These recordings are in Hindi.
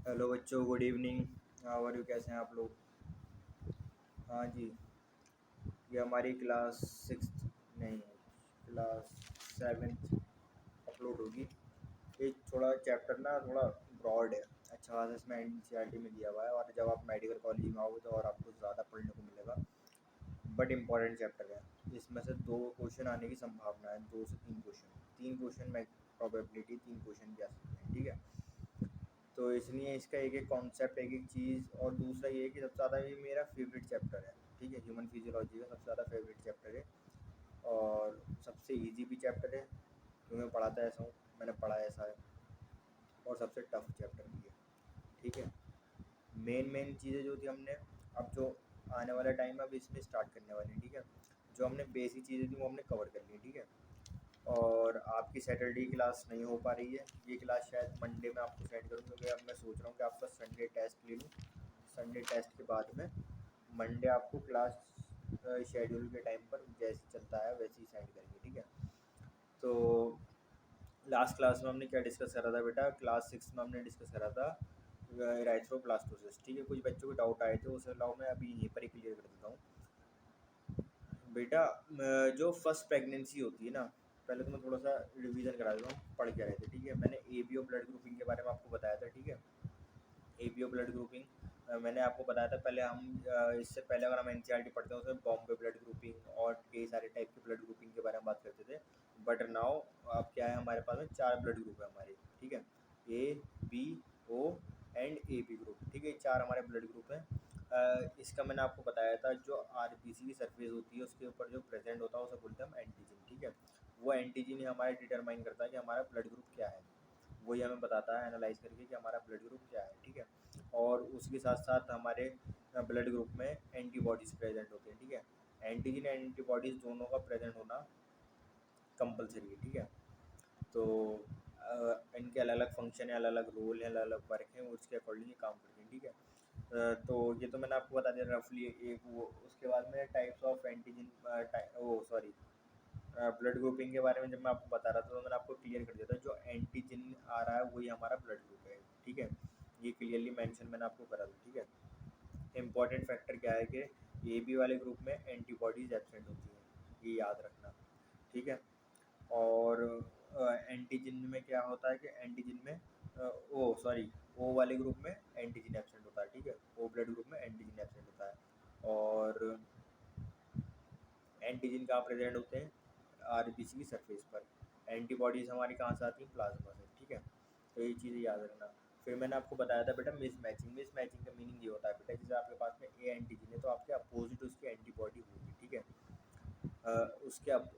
हेलो बच्चों, good evening. How are you? कैसे हैं आप लोग? हाँ जी। ये हमारी क्लास सिक्स नहीं, क्लास सेवेंथ अपलोड होगी। ये थोड़ा चैप्टर ना थोड़ा ब्रॉड है। अच्छा खासा इसमें एनसीईआरटी में दिया हुआ है, और जब आप मेडिकल कॉलेज में आओगे तो और आपको ज़्यादा पढ़ने को मिलेगा। बट इम्पॉर्टेंट चैप्टर है। इसमें से दो क्वेश्चन आने की संभावना है, 2 से 3 क्वेश्चन। 3 क्वेश्चन में प्रोबेबिलिटी 3 क्वेश्चन भी आ सकते हैं, ठीक है। तो इसलिए इसका एक एक कॉन्सेप्ट, एक एक चीज़, और दूसरा ये है कि सबसे ज़्यादा ये मेरा फेवरेट चैप्टर है, ठीक है। ह्यूमन फिजियोलॉजी का सबसे ज़्यादा फेवरेट चैप्टर है, और सबसे इजी भी चैप्टर है क्योंकि मैं पढ़ाता ऐसा हूँ, मैंने पढ़ा ऐसा है। और सबसे टफ चैप्टर भी है, ठीक है। मेन मेन चीज़ें जो थी हमने, अब जो आने वाला टाइम है अब इसमें स्टार्ट करने वाले हैं, ठीक है। जो हमने बेसिक चीज़ें थी वो हमने कवर कर ली, ठीक है। और आपकी सैटरडे क्लास नहीं हो पा रही है। ये क्लास शायद मंडे में आपको सेंड करूँ, क्योंकि अब मैं सोच रहा हूँ कि आपका संडे टेस्ट ले लूँ। संडे टेस्ट के बाद में मंडे आपको क्लास शेड्यूल के टाइम पर जैसे चलता है वैसे ही सेंड करेंगे, ठीक है। तो लास्ट क्लास में हमने क्या डिस्कस करा था बेटा? क्लास 6 में हमने डिस्कस करा था इराइथ्रोब्लास्टोसिस, ठीक है। कुछ बच्चों को डाउट आए थे, उसे अलाउ मैं अभी यहीं पर ही क्लियर कर देता हूँ। बेटा जो फर्स्ट प्रेगनेंसी होती है ना, पहले तो मैं थोड़ा सा रिवीजन करा देता हूँ, पढ़ के रहे थे, ठीक है। मैंने एबीओ ब्लड ग्रुपिंग के बारे में आपको बताया था, ठीक है। एबीओ ब्लड ग्रुपिंग मैंने आपको बताया था पहले। हम इससे पहले अगर हम एनसीईआरटी पढ़ते हैं उसमें बॉम्बे ब्लड ग्रुपिंग और कई सारे टाइप के ब्लड ग्रुपिंग के बारे में बात करते थे। बट नाउ अब क्या है, हमारे पास में 4 ब्लड ग्रुप है हमारे, ठीक है। A, B, O and A B group, ठीक है। 4 हमारे ब्लड ग्रुप हैं। इसका मैंने आपको बताया था, जो आरबीसी की सरफेस होती है उसके ऊपर जो प्रेजेंट होता है उसे बोलते हैं हम एंटीजन, ठीक है। वो एंटीजन ही हमारा डिटरमाइन करता है कि हमारा ब्लड ग्रुप क्या है। वही हमें बताता है एनालाइज करके कि हमारा ब्लड ग्रुप क्या है, ठीक है। और उसके साथ साथ हमारे ब्लड ग्रुप में एंटीबॉडीज़ प्रेजेंट होते हैं, ठीक है। एंटीजन एंड एंटीबॉडीज़ दोनों का प्रेजेंट होना कंपलसरी है, ठीक है। तो इनके अलग अलग फंक्शन है, अलग अलग रोल है, अलग अलग वर्क है, उसके अकॉर्डिंग ये काम करते हैं, ठीक है। तो ये तो मैंने आपको बता दिया रफली एक वो। उसके बाद में types of antigen, oh sorry, blood grouping के बारे में जब मैं आपको बता रहा था तो मैंने आपको क्लियर कर दिया था, जो एंटीजन आ रहा है वही हमारा ब्लड ग्रुप है, ठीक है। ये क्लियरली मेंशन मैंने आपको करा था, ठीक है। इम्पॉर्टेंट फैक्टर क्या है कि ए बी वाले ग्रुप में एंटीबॉडीज़ एब्सेंट होती हैं, ये याद रखना, ठीक है। और एंटीजन में क्या होता है कि एंटीजन में ओ सॉरी, ओ वाले ग्रुप में एंटीजन एब्सेंट होता है, ठीक है। ओ ब्लड ग्रुप में एंटीजन एब्सेंट होता है। और एंटीजन कहाँ प्रेजेंट होते हैं? आरबीसी की सरफेस पर। एंटीबॉडीज़ हमारी कहाँ से आती हैं? प्लाज्मा से, ठीक है। तो ये चीज़ें याद रखना। फिर मैंने आपको बताया था बेटा मिस मैचिंग। मिस मैचिंग का मीनिंग ये होता है बेटा, जैसे आपके पास में ए एंटीजन है तो आपके अपोजिट उसकी एंटीबॉडी होगी, ठीक है।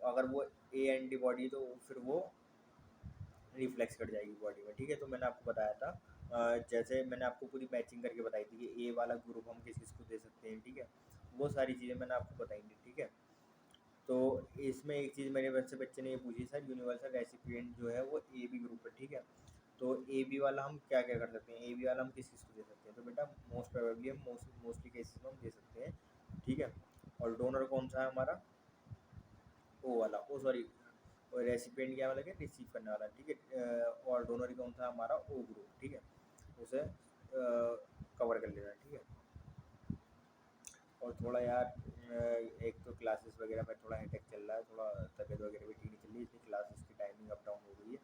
अगर वो ए एंटीबॉडी तो फिर वो रिफ्लेक्स कर जाएगी बॉडी में, ठीक है। तो मैंने आपको बताया था जैसे मैंने आपको पूरी मैचिंग करके बताई थी कि ए वाला ग्रुप हम किस किस को दे सकते हैं, ठीक है। वो सारी चीज़ें मैंने आपको बताई थी, ठीक है। तो इसमें एक चीज़ मेरे वैसे बच्चे ने ये पूछी सर, यूनिवर्सल रेसिपिएंट जो है वो ए बी ग्रुप है, ठीक है। तो ए बी वाला हम क्या क्या कर सकते हैं? ए बी वाला हम किस किस को दे सकते हैं? तो बेटा मोस्ट प्रोबेबली हम मोस्टली केसेस में हम दे सकते हैं, ठीक है। और डोनर कौन सा है हमारा? ओ वाला, ओ सॉरी, रेसिपिएंट क्या वाला, क्या रिसीव करने वाला, ठीक है। और डोनर कौन सा हमारा? ओ ग्रुप, ठीक है। उसे कवर कर लेना, ठीक है। और थोड़ा यार एक तो क्लासेस वगैरह में थोड़ा हेडेक चल रहा है, थोड़ा तबीयत वगैरह भी ठीक नहीं चल रही, इसलिए क्लासेस की टाइमिंग अप डाउन हो गई है।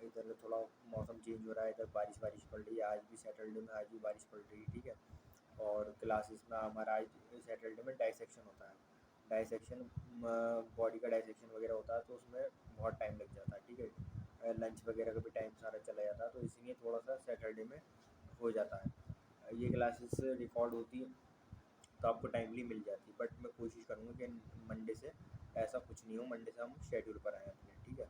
इधर थोड़ा मौसम चेंज हो रहा है, इधर बारिश बारिश पड़ रही है। आज भी सैटरडे में आज भी बारिश पड़ रही है, ठीक है। और क्लासेस में हमारा आज सैटरडे में डाइसेक्शन होता है। डाइसेक्शन बॉडी का डाइसेक्शन वगैरह होता है, तो उसमें बहुत टाइम लग जाता है, ठीक है। लंच वगैरह का भी टाइम सारा चला जाता है, तो इसीलिए थोड़ा सा सैटरडे में हो जाता है। ये क्लासेस रिकॉर्ड होती है तो आपको टाइमली मिल जाती है, बट मैं कोशिश करूँगा कि मंडे से ऐसा कुछ नहीं हो, मंडे से हम शेड्यूल पर आएँ अपने, ठीक है।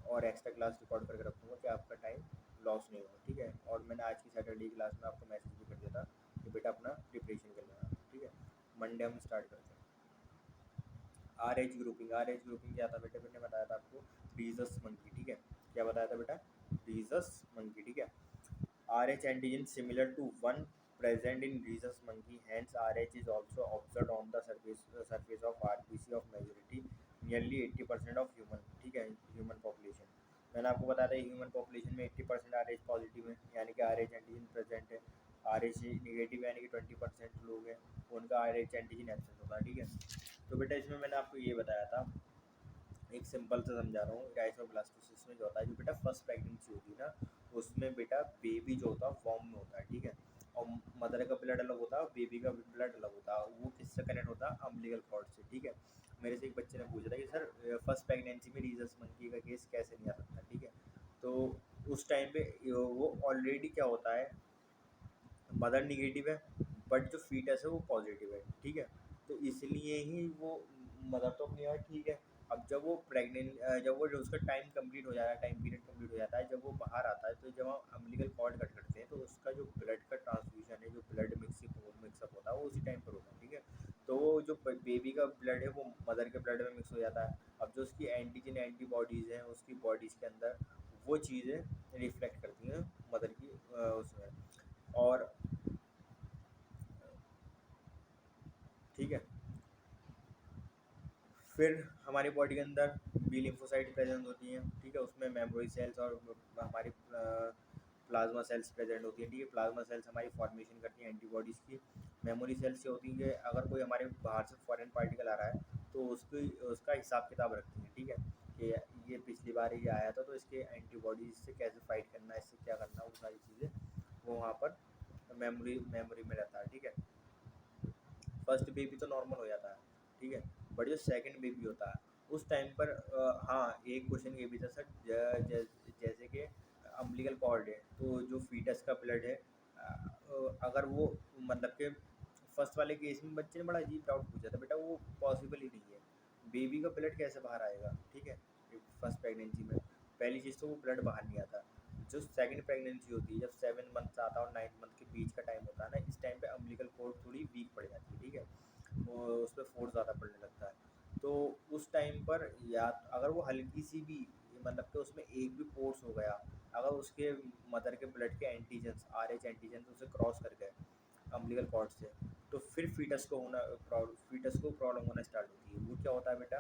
और एक्स्ट्रा क्लास रिकॉर्ड करके रखूँगा कि आपका टाइम लॉस नहीं होगा, ठीक है। और मैंने आज की सैटरडे की क्लास में आपको मैसेज भी कर दिया था कि बेटा अपना प्रिपरेशन कर लेना, ठीक है। मंडे हम स्टार्ट करते हैं। R H grouping. R H grouping क्या था बेटा? मैंने बताया था आपको, रीजस मंकी, ठीक है। क्या बताया था बेटा? रीजस मंकी, ठीक है। RH antigen similar to one present in rhesus monkey. Hence, RH is also observed on the surface of RBC of majority, nearly 80% of human, ठीक है, human population. मैंने आपको बताया था ह्यूमन पॉपुलेशन में 80% आर एच पॉजिटिव है, यानी कि आर एच एंटीजन प्रेजेंट है। आर एच निगेटिव यानी कि 20% लोग हैं उनका आर एच एंटीजन एब्सेंट होता है, ठीक है। तो बेटा इसमें मैंने आपको ये बताया था, एक सिंपल से समझा रहा हूँ, डायसोब्लास्टोसिस में जो होता है, जो बेटा फर्स्ट प्रेगनेंसी होती है ना, उसमें बेटा बेबी जो होता है वॉर्म में होता है, ठीक है। और मदर का ब्लड अलग होता है, बेबी का ब्लड अलग होता है, वो किससे कनेक्ट होता है, अम्बिलिकल कॉर्ड से, ठीक है। मेरे से एक बच्चे ने पूछा था कि सर फर्स्ट प्रेगनेंसी में रीजस मंकी का केस कैसे नहीं आ सकता, ठीक है। तो उस टाइम पे वो ऑलरेडी क्या होता है, मदर निगेटिव है बट जो फीटस है वो पॉजिटिव है, ठीक है। तो इसलिए ही वो मदर तो अपनी यार ठीक है। अब जब वो प्रेग्नेंट, जब वो उसका टाइम कंप्लीट हो जाता है, टाइम पीरियड कंप्लीट हो जाता है, जब वो बाहर आता है, तो जब हम अम्बिलिकल कॉर्ड कट करते हैं तो उसका जो ब्लड का ट्रांसफ्यूजन है, जो ब्लड मिक्सअप होता है वो उसी टाइम पर होता है, ठीक है। तो वो जो बेबी का ब्लड है वो मदर के ब्लड में मिक्स हो जाता है। अब जो उसकी एंटीजन एंटीबॉडीज़ हैं उसकी बॉडीज़ के अंदर, वो चीज़ें रिफ्लेक्ट करती हैं मदर की उसमें, और ठीक है। फिर हमारी बॉडी के अंदर बी लिम्फोसाइट प्रेजेंट होती हैं, ठीक है। उसमें मेमोरी सेल्स और हमारी प्लाज्मा सेल्स प्रेजेंट होती हैं, ठीक है। प्लाज्मा सेल्स हमारी फॉर्मेशन करती हैं एंटीबॉडीज़ की। मेमोरी सेल्स ये होती हैं कि अगर कोई हमारे बाहर से फॉरेन पार्टिकल आ रहा है तो उसका हिसाब किताब रखती हैं, ठीक है, कि ये पिछली बार ये आया था तो इसके एंटीबॉडीज से कैसे फाइट करना है, इससे क्या करना है, वो सारी चीज़ें वो वहाँ पर मेमोरी में रहता है, ठीक है। फर्स्ट बेबी तो नॉर्मल हो जाता है, ठीक है। बट जो सेकंड बेबी होता है उस टाइम पर हाँ एक क्वेश्चन ये भी था सर, जैसे कि अम्बिलिकल कॉर्ड है तो जो फीटस का ब्लड है, अगर वो मतलब कि फर्स्ट वाले केस में बच्चे ने बड़ा अजीब डाउट पूछा था, बेटा वो पॉसिबल ही नहीं है, बेबी का ब्लड कैसे बाहर आएगा, ठीक है। फर्स्ट प्रेगनेंसी में पहली चीज़ तो वो ब्लड बाहर नहीं आता। जो सेकंड प्रेगनेंसी होती है, जब 7 मंथ आता है और 9 मंथ के बीच का टाइम होता है ना, इस टाइम पे अम्बिलिकल कॉर्ड थोड़ी वीक पड़ जाती है, ठीक है। वो उस पर फोर्स ज़्यादा पड़ने लगता है। तो उस टाइम पर या अगर वो हल्की सी भी मतलब कि उसमें एक भी फोर्स हो गया, अगर उसके मदर के ब्लड के एंटीजन्स आर एच एंटीजन उसे क्रॉस कर गए अम्बिलिकल कॉर्ड से, तो फिर फीटस को प्रॉब्लम होना स्टार्ट होती है। वो क्या होता है बेटा,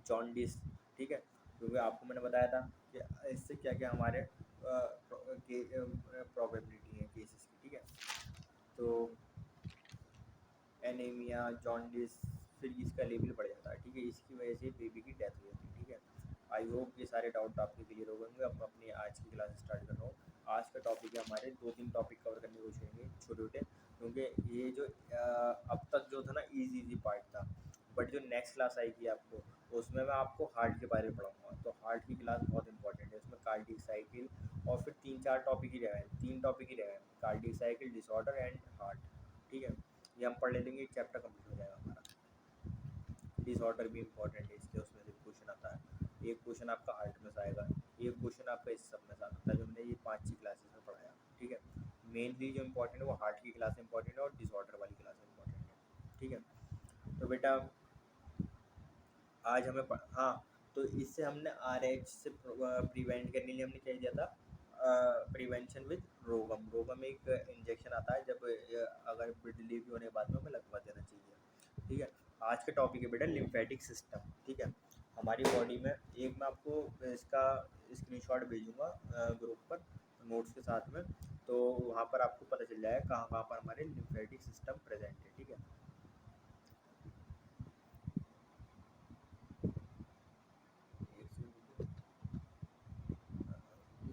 जॉन्डिस, ठीक है। क्योंकि आपको मैंने बताया था कि इससे क्या क्या हमारे प्रोबेबिलिटी है केसेस की, ठीक है। तो एनीमिया, जॉन्डिस, फिर इसका लेवल बढ़ जाता है, ठीक है। इसकी वजह से बेबी की डेथ हो जाती है, ठीक है। आई होप ये सारे डाउट आपके क्लियर हो गए। अब अपनी आज की क्लास स्टार्ट कर रहा हूँ। आज का टॉपिक है हमारे 2-3 टॉपिक कवर करने की कोशिश करेंगे छोटे छोटे, क्योंकि ये जो अब तक जो था ना इजी पार्ट था, बट जो नेक्स्ट क्लास आएगी आपको उसमें मैं आपको हार्ट के बारे में पढ़ाऊँगा। तो हार्ट की क्लास बहुत इंपॉर्टेंट है, उसमें कार्डियक साइकिल और फिर 3-4 टॉपिक ही रहे हैं, 3 टॉपिक ही रहे हैं, cardiac cycle, disorder and heart, ठीक है। ये हम पढ़ लेंगे, एक चैप्टर कंप्लीट हो जाएगा हमारा। डिसऑर्डर भी इंपॉर्टेंट है, इसके उसमें से क्वेश्चन आता है, एक क्वेश्चन आपका हार्ट में से आएगा, एक क्वेश्चन आपका इस सब में से आता है, जो हमने ये 5-6 क्लासेस में पढ़ाया, ठीक है। मेनली जो इंपॉर्टेंट है वो हार्ट की क्लास इंपॉर्टेंट है और डिसऑर्डर वाली क्लास इंपॉर्टेंट है, ठीक है। तो बेटा आज हमें हाँ, तो इससे हमने आर एच से प्रिवेंट करने के लिए हमने क्या किया था, प्रिवेंशन विद रोगम। रोगम एक इंजेक्शन आता है, जब अगर डिलीवरी होने के बाद में हमें लगवा देना चाहिए, ठीक है। आज का टॉपिक है बेटा लिम्फेटिक सिस्टम, ठीक है। हमारी बॉडी में एक मैं आपको इसका स्क्रीनशॉट भेजूँगा ग्रुप पर नोट्स के साथ में, तो वहाँ पर आपको पता चल जाएगा कहाँ कहाँ पर हमारे लिम्फेटिक सिस्टम प्रेजेंट है, ठीक है।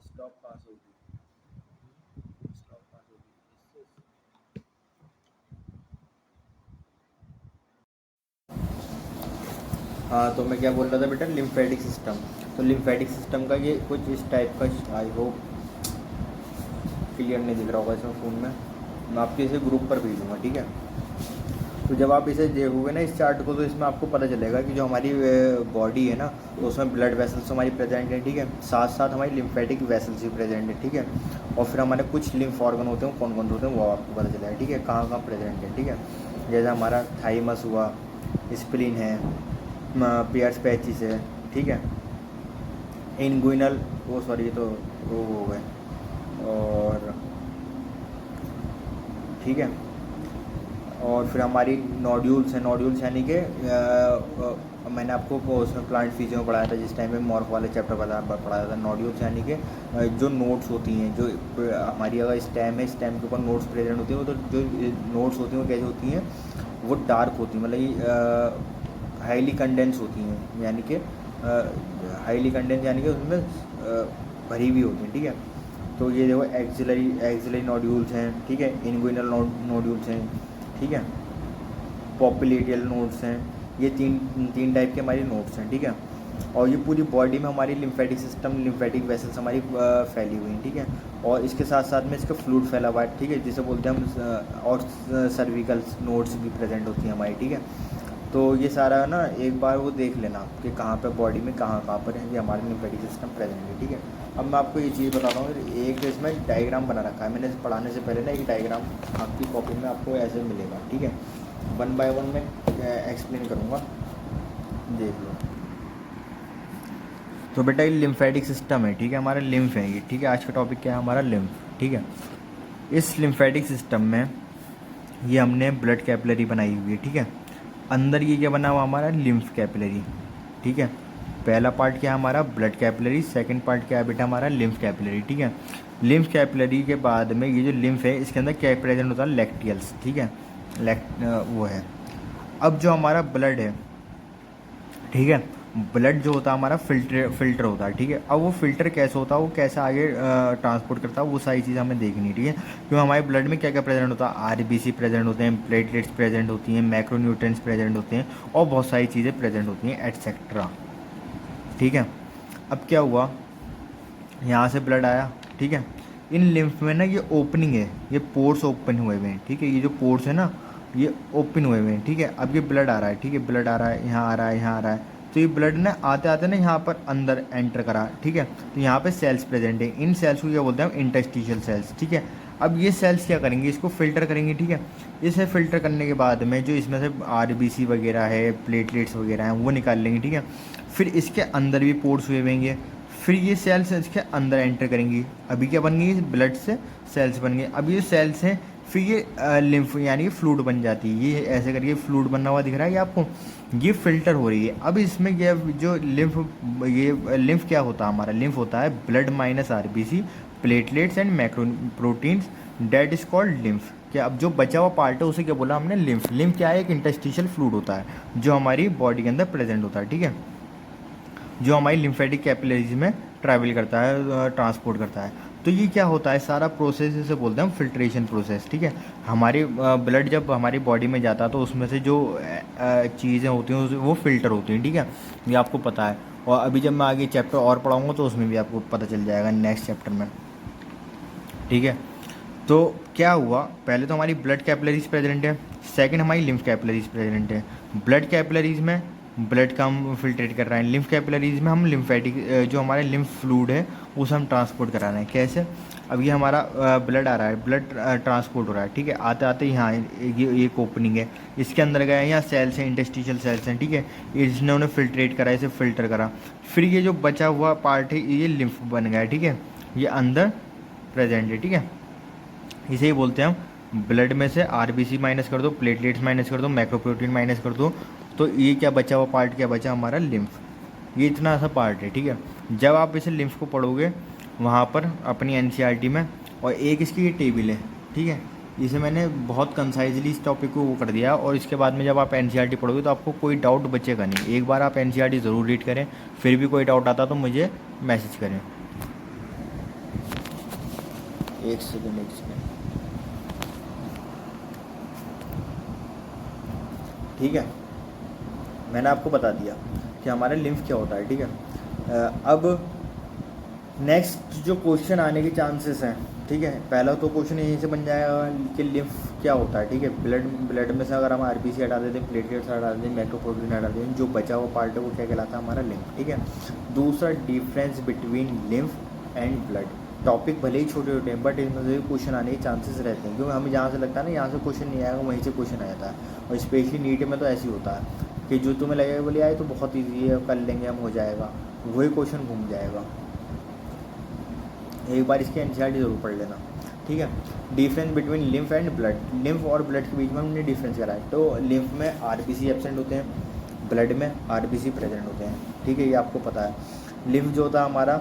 स्टॉप पास होगी, स्टॉप पास होगी इससे। हाँ, तो मैं क्या बोल रहा था बेटा, लिम्फेटिक सिस्टम। तो लिम्फेटिक सिस्टम का ये कुछ इस टाइप का, आई होप क्लियर नहीं दिख रहा होगा इसमें फ़ोन में, मैं आपके इसे ग्रुप पर भेजूँगा, ठीक है। तो जब आप इसे देखोगे ना इस चार्ट को, तो इसमें आपको पता चलेगा कि जो हमारी बॉडी है ना, तो उसमें ब्लड वेसल्स हमारी प्रेजेंट है, ठीक है। साथ साथ हमारी लिम्फेटिक वेसल्स भी प्रेजेंट है, ठीक है। और फिर हमारे कुछ लिम्फ ऑर्गन होते हैं, कौन कौन से होते हैं वो आपको पता चलेगा, ठीक है, कहाँ कहाँ प्रेजेंट है, ठीक है। जैसे हमारा थाइमस हुआ, स्प्लीन है, पियर्स पैचिस है, ठीक है, इनगुइनल, वो सॉरी ये तो वो हो गए, और ठीक है। और फिर हमारी नोड्यूल्स हैं, नोड्यूल्स यानी कि मैंने आपको उसमें प्लांट फिजियो में पढ़ाया था जिस टाइम पे मॉर्फ वाले चैप्टर पढ़ाया था। नोड्यूल्स यानी कि जो नोट्स होती हैं, जो हमारी अगर स्टेम है, स्टेम के ऊपर नोट्स प्रेजेंट होती हैं, तो जो नोट्स होती हैं वो कैसी होती हैं, वो डार्क होती हैं, मतलब हाईली कंडेंस होती हैं, यानी कि हाईली कंडेंस यानी कि उसमें भरी हुई होती हैं, ठीक है। तो ये देखो एक्सिलरी नोड्यूल्स हैं, ठीक है, इनगुइनल नोड्यूल्स हैं, ठीक है, पॉपुलेटियल नोड्स हैं। ये तीन टाइप के हमारी नोड्स हैं, ठीक है। और ये पूरी बॉडी में हमारी लिम्फेटिक सिस्टम, लिम्फेटिक वेसल्स हमारी फैली हुई हैं, ठीक है। और इसके साथ साथ में इसका फ्लूइड फैला हुआ है, ठीक है, जिसे बोलते हैं हम, और सर्विकल नोड्स भी प्रेजेंट होती हैं हमारी, ठीक है। तो ये सारा ना एक बार वो देख लेना कि कहाँ पे बॉडी में कहाँ पर है ये हमारा लिम्फेटिक सिस्टम प्रेजेंट है, ठीक है। अब मैं आपको ये चीज़ बताता हूँ, एक इसमें डायग्राम बना रखा है मैंने, पढ़ाने से पहले ना एक डायग्राम आपकी कॉपी में आपको ऐसे मिलेगा, ठीक है। 1 बाय 1 में एक्सप्लेन करूँगा, देख लो। तो बेटा ये लिम्फेटिक सिस्टम है, ठीक है, हमारा लिम्फ है ये, ठीक है। आज का टॉपिक क्या है हमारा, लिम्फ, ठीक है। इस लिम्फेटिक सिस्टम में ये हमने ब्लड कैपिलरी बनाई हुई है, ठीक है। अंदर ये क्या बना हुआ हमारा, लिम्फ कैपिलरी, ठीक है। पहला पार्ट क्या है हमारा, ब्लड कैपिलरी, सेकंड पार्ट क्या है बेटा हमारा, लिम्फ कैपिलरी, ठीक है। लिम्फ कैपिलरी के बाद में ये जो लिम्फ है इसके अंदर क्या प्रेजेंट होता है, लैक्टियल्स, ठीक है, वो है। अब जो हमारा ब्लड है, ठीक है, ब्लड जो होता है हमारा फिल्टर होता है, ठीक है। अब वो फिल्टर कैसे होता है, वो कैसे आगे ट्रांसपोर्ट करता है, वो सारी चीज़ हमें देखनी है, ठीक है। क्योंकि हमारे ब्लड में क्या क्या प्रेजेंट होता है, आरबीसी प्रेजेंट होते हैं, प्लेटलेट्स प्रेजेंट होती हैं, मैक्रोन्यूट्रिएंट्स प्रेजेंट होते हैं, और बहुत सारी चीज़ें प्रेजेंट होती हैं, एटसेट्रा, ठीक है। अब क्या हुआ, यहाँ से ब्लड आया, ठीक है। इन लिम्फ में ना ये ओपनिंग है, ये पोर्स ओपन हुए हुए हैं, ठीक है। ये जो पोर्स है ना ये ओपन हुए हुए हैं, ठीक है। अब ये ब्लड आ रहा है, ठीक है, ब्लड आ रहा है, यहाँ आ रहा है, यहाँ आ रहा है। तो ये ब्लड ना आते आते ना यहाँ पर अंदर एंटर करा, ठीक है। तो यहाँ पे सेल्स प्रेजेंट है, इन सेल्स को क्या बोलते हैं हम, इंटरस्टिशियल सेल्स, ठीक है। अब ये सेल्स क्या करेंगे, इसको फिल्टर करेंगे, ठीक है। इसे फिल्टर करने के बाद में जो इसमें से आरबीसी वगैरह है, प्लेटलेट्स वगैरह हैं, वो निकाल लेंगे, ठीक है। फिर इसके अंदर भी पोर्स हुए होंगे, फिर ये सेल्स इसके अंदर एंटर करेंगी। अभी क्या बन गई, ब्लड से सेल्स बन गए। अब ये सेल्स हैं, फिर ये लिम्फ यानी कि फ्लूइड बन जाती है, ये ऐसे करके फ्लूइड बनना हुआ दिख रहा है ये आपको, ये फिल्टर हो रही है। अब इसमें ये जो लिम्फ, ये लिम्फ क्या होता है हमारा, लिम्फ होता है blood minus RBC, platelets and macro proteins, that is called lymph. क्या अब जो बचा हुआ पार्ट है उसे क्या बोला हमने, लिम्फ। लिम्फ क्या है, एक इंटरस्टिशियल फ्लूइड होता है जो हमारी बॉडी के अंदर प्रेजेंट होता है, ठीक है, जो हमारी लिम्फेटिक कैपिलरीज में ट्रैवल करता है, ट्रांसपोर्ट करता है। तो ये क्या होता है, सारा प्रोसेस इसे बोलते हैं हम फिल्ट्रेशन प्रोसेस, ठीक है। हमारी ब्लड जब हमारी बॉडी में जाता है तो उसमें से जो चीज़ें होती हैं वो फिल्टर होती हैं, ठीक है, ये आपको पता है। और अभी जब मैं आगे चैप्टर और पढ़ाऊँगा तो उसमें भी आपको पता चल जाएगा नेक्स्ट चैप्टर में, ठीक है। तो क्या हुआ, पहले तो हमारी ब्लड कैपिलरीज प्रेजेंट है, सेकंड हमारी लिम्फ कैपिलरीज प्रेजेंट है। ब्लड कैपिलरीज में ब्लड का हम फिल्ट्रेट कर रहे हैं, लिम्फ कैपिलरीज में हम लिम्फेटिक जो हमारे लिम्फ फ्लूइड है उसे हम ट्रांसपोर्ट करा रहे हैं। कैसे, अब ये हमारा ब्लड आ रहा है, ब्लड ट्रांसपोर्ट हो रहा है, ठीक है। आते आते यहाँ ये एक ओपनिंग है, इसके अंदर गया, यहाँ सेल्स हैं, इंटरस्टिशियल सेल्स हैं, ठीक है। इसने उन्हें फिल्ट्रेट करा, इसे फिल्टर करा, फिर ये जो बचा हुआ पार्ट है ये लिम्फ बन गया, ठीक है, ये अंदर प्रेजेंट है, ठीक है। इसे ही बोलते हैं हम ब्लड में से आरबीसी माइनस कर दो, प्लेटलेट्स माइनस कर दो, मैक्रोप्रोटीन माइनस कर दो, तो ये क्या बचा हुआ पार्ट, क्या बचा हमारा, लिम्फ। ये इतना सा पार्ट है, ठीक है। जब आप इसे लिम्फ को पढ़ोगे वहाँ पर अपनी एनसीईआरटी में, और एक इसकी ये टेबल है, ठीक है, इसे मैंने बहुत कंसाइजली इस टॉपिक को वो कर दिया। और इसके बाद में जब आप एनसीईआरटी पढ़ोगे तो आपको कोई डाउट बचेगा नहीं। एक बार आप एनसीईआरटी ज़रूर रीड करें, फिर भी कोई डाउट आता तो मुझे मैसेज करें। एक सेकेंड, ठीक है, मैंने आपको बता दिया कि हमारा लिम्फ क्या होता है, ठीक है। अब नेक्स्ट जो क्वेश्चन आने के चांसेस हैं, ठीक है, पहला तो क्वेश्चन यहीं से बन जाएगा कि लिम्फ क्या होता है, ठीक है। ब्लड में से अगर हम आरबीसी हटा देते हैं, प्लेटलेट्स हटा देते हैं, मैक्रोप्रोटीन हटा देते हैं, जो बचा हुआ पार्ट है वो क्या कहलाता है हमारा, लिम्फ, ठीक है। दूसरा, difference between lymph and blood. Topic भले ही छोटे छोटे हैं बट इनमें से क्वेश्चन आने के चांसेस रहते हैं, क्योंकि हमें जहाँ से लगता है ना यहाँ से क्वेश्चन नहीं आएगा, वहीं से क्वेश्चन आ जाता है। और स्पेशली नीट में तो ऐसे ही होता है कि जो तुम्हें लगेगा बोले आए तो बहुत ईजी है, कर लेंगे हम, हो जाएगा, वही क्वेश्चन घूम जाएगा। एक बार इसकी एनसीईआरटी जरूर पढ़ लेना, ठीक है। Difference between lymph and blood, lymph और ब्लड के बीच में हमने डिफरेंस करा है। तो लिम्फ में आरबीसी एब्सेंट होते हैं, ब्लड में आरबीसी प्रेजेंट होते हैं, ठीक है, ये आपको पता है। लिम्फ जो होता है हमारा,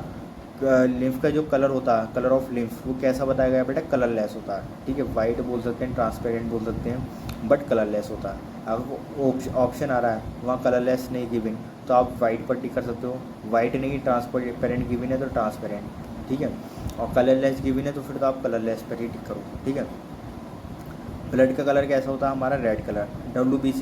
लिम्फ का जो कलर होता है, कलर ऑफ लिम्फ, वो कैसा बताया गया बेटा, कलरलेस होता है, ठीक है, वाइट बोल सकते हैं, ट्रांसपेरेंट बोल सकते हैं, बट कलरलेस होता है। अगर ऑप्शन आ रहा है वहाँ कलरलेस नहीं गिवन, तो आप वाइट पर टिक कर सकते हो, वाइट नहीं ट्रांसपेरेंट गिवन है तो ट्रांसपेरेंट, ठीक है, और कलरलेस गिवन है तो फिर तो आप कलरलेस पर ही टिक करो, ठीक है। ब्लड का कलर कैसा होता है हमारा, रेड कलर। WBC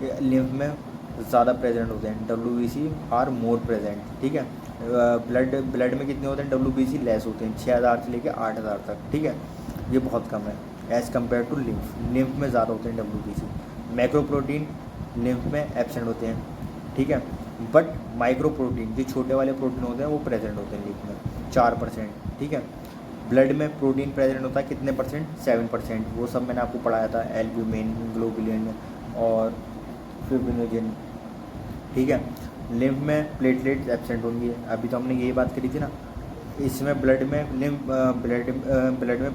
के लिम्फ में ज़्यादा प्रेजेंट होते हैं, WBC आर मोर प्रेजेंट, ठीक है। ब्लड में कितने होते हैं, WBC लेस होते हैं, 6000 से लेकर 8000 तक, ठीक है, ये बहुत कम है as compared to lymph. Lymph में ज़्यादा होते हैं WBC। मैक्रोप्रोटीन लिम्फ में एब्सेंट होते हैं, ठीक है, बट माइक्रोप्रोटीन जो छोटे वाले प्रोटीन होते हैं वो प्रेजेंट होते हैं लिम्फ में 4%, ठीक है। ब्लड में प्रोटीन प्रेजेंट होता है कितने परसेंट, 7%, वो सब मैंने आपको पढ़ाया था, एल्ब्यूमिन, ग्लोबुलिन और फिब्रिनोजेन, ठीक है। लिम्फ में प्लेटलेट्स एब्सेंट होंगी, अभी तो हमने यही बात करी थी ना। इसमें ब्लड में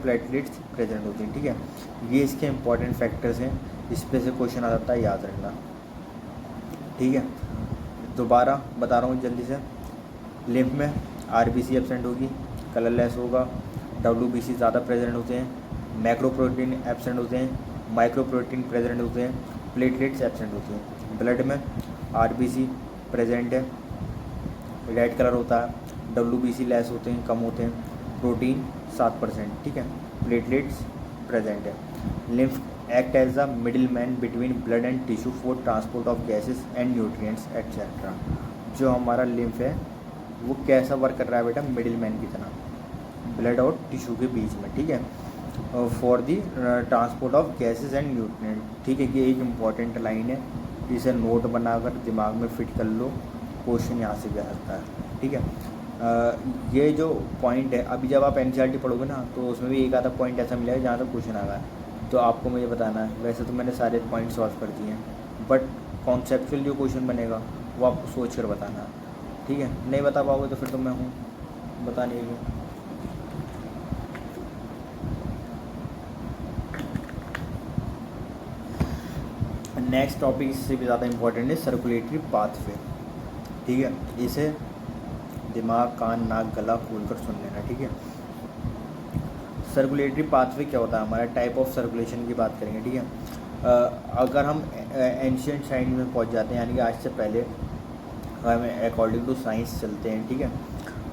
प्लेटलेट्स प्रेजेंट होती हैं, ठीक है। ये इसके इंपॉर्टेंट फैक्टर्स हैं, इस पे से क्वेश्चन आ जाता है, याद रखना, ठीक है। दोबारा बता रहा हूँ जल्दी से, लिम्फ में आरबीसी एब्सेंट होगी, कलरलेस होगा, WBC ज़्यादा प्रेजेंट होते हैं, मैक्रोप्रोटीन एब्सेंट होते हैं, माइक्रोप्रोटीन प्रेजेंट होते हैं, प्लेटलेट्स एब्सेंट होती हैं। ब्लड में आरबीसी प्रेजेंट है, रेड कलर होता है, WBC लेस होते हैं, कम होते हैं, प्रोटीन 7%, ठीक है, प्लेटलेट्स प्रेजेंट है। Lymph act as a middle man between blood and tissue for transport of gases and nutrients etcetera. जो हमारा लिम्फ है वो कैसा वर्क कर रहा है बेटा, मिडिल मैन की तरह ब्लड और टिश्यू के बीच में, ठीक है, for the transport of gases and nutrient, ठीक है। ये एक इम्पॉर्टेंट लाइन है, इसे नोट बनाकर दिमाग में फिट कर लो, क्वेश्चन यहाँ से भी आ सकता है, ठीक है। ये जो पॉइंट है, अभी जब आप NCERT पढ़ोगे ना तो उसमें भी एक आधा पॉइंट ऐसा मिलेगा जहाँ तक क्वेश्चन आ रहा है, तो आपको मुझे बताना है। वैसे तो मैंने सारे पॉइंट सॉल्व कर दिए हैं, बट कॉन्सेप्चुअल जो क्वेश्चन बनेगा वो आपको सोच कर बताना है, ठीक है। नहीं बता पाओगे तो फिर तो मैं हूँ बताने के लिए। नेक्स्ट टॉपिक इससे भी ज़्यादा इम्पोर्टेंट है, सर्कुलेटरी पाथवे, ठीक है। इसे दिमाग, कान, नाक, गला खोल कर सुन लेना, ठीक है। सर्कुलेटरी पाथवे क्या होता है, हमारा टाइप ऑफ सर्कुलेशन की बात करेंगे, ठीक है। अगर हम एंशियंट साइंस में पहुंच जाते हैं, यानी कि आज से पहले हम अकॉर्डिंग टू साइंस चलते हैं, ठीक है,